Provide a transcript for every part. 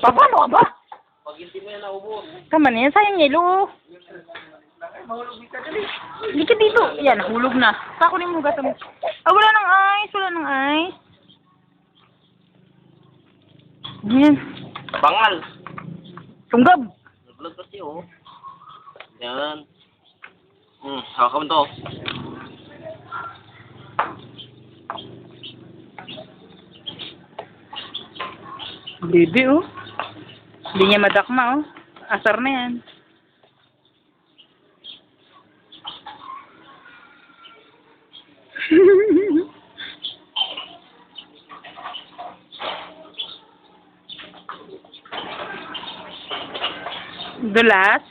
Paano ka ba? Pag hindi mo yan naubos. Tama na yan, sayang yelo. Hindi ka dito. Yan, nahulog na. Pakunin mo gata mo. Ah, wala ng ice. Wala ng ice. Yan. Bangal. Tunggab. Naglag kasi oh. Yan. Hawak mo to. Baby, oh. Hindi niya madakma, oh. Asar na yan. Dulas.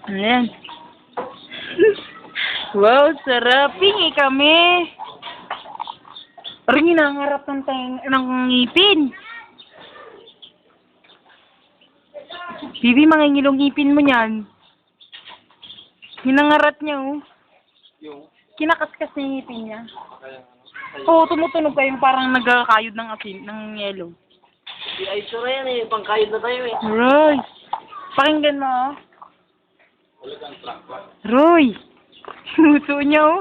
Ayan. Wow, sarap. Pingi kami. Parang hinangarap ng ngipin. Bibi, mangingilong ngipin mo niyan. Hinangarat niya, oh. Kinakaskas niya yung ngipin niya. Oo, tumutunog kayo parang nagkakayod ng asin, ng yelo. Di ay sura yan eh. Pangkayod na tayo eh. Roy! Pakinggan mo, oh. Roy! Suso niya, oh.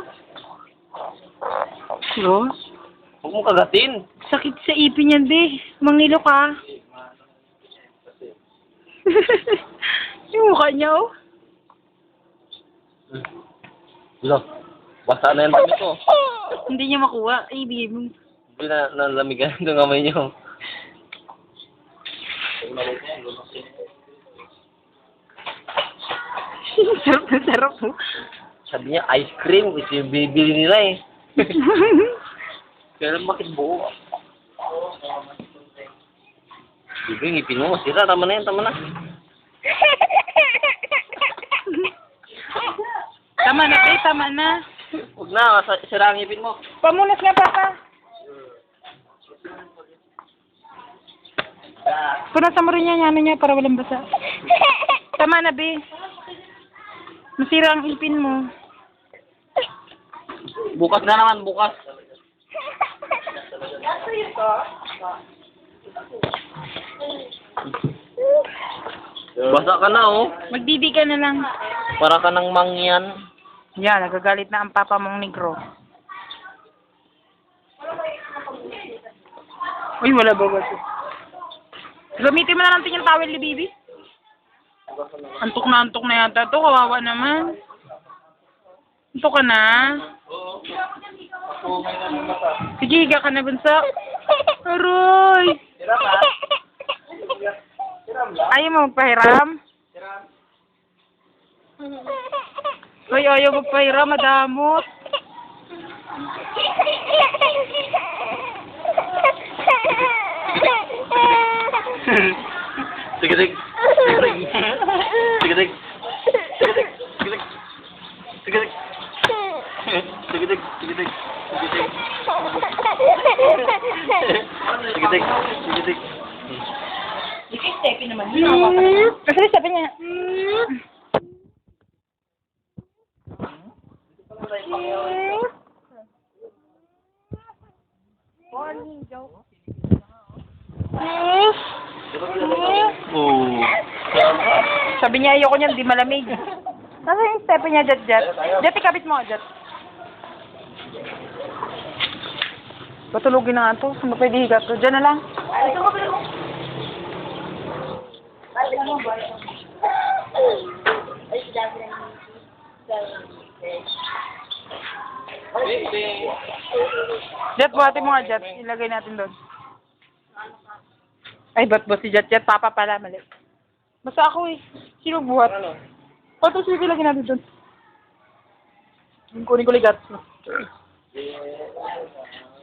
Roy? Huwag mo kagatin. Sakit sa ipin yan, be. Mangilo ka. Yung mukha niya, oh. Look. Basta na yan dami ko. Hindi niya makuha. Ay, bigay mo. Hindi na nalamigan ng kamay niyo. Sarap na sarap, oh. Sabi niya, ice cream. Ito yung bibili nila eh. Kaya bakit buo? Bibi, ngipin mo. Sira, tama na yan, tama na. Tama na, be. Tama na. Huwag na, sira ang ngipin mo. Pamunas nga, papa. Punasan mo rin niya, ano niya, para walang basa. Tama na, be. Masira ang ipin mo. Bukas na naman, bukas. Basa ka na, oh. Magdibi ka na lang. Para ka ng mangyan. Yan, nagagalit na ang papa mong negro. Uy, wala ba ba? Gamitin mo na lang yung towel ni Bibi. Antok na yata to. Kawawa naman. Antok ka na. Sige, higa ka na, bunso. Aroy! Ayaw mo magpahiram? Uy, ayaw magpahiram, madamot. Tigitig. Tigitig. Tigitig. Tigitig. Tigitig. Tigitig. Tigitig. Tigitig. Tigitig. Tigitig. Stephy naman. Kasi sabi niya. Morning, Joe. Oh. Sabi niya, ayoko niyan, di malamig. Nasa yung step niya, Jet. Jet, ikabit mo, Jet. Patulogin na nga ito. Saan ba pwede higa ito? Diyan na lang. Jet, buhatin mo nga, Jet. Ilagay natin doon. Ay, ba't ba si Jet? Papa pala, mali. Basta ako eh. Sino buhat? O, ito, sige, lagay natin doon. Kunin ko ligat.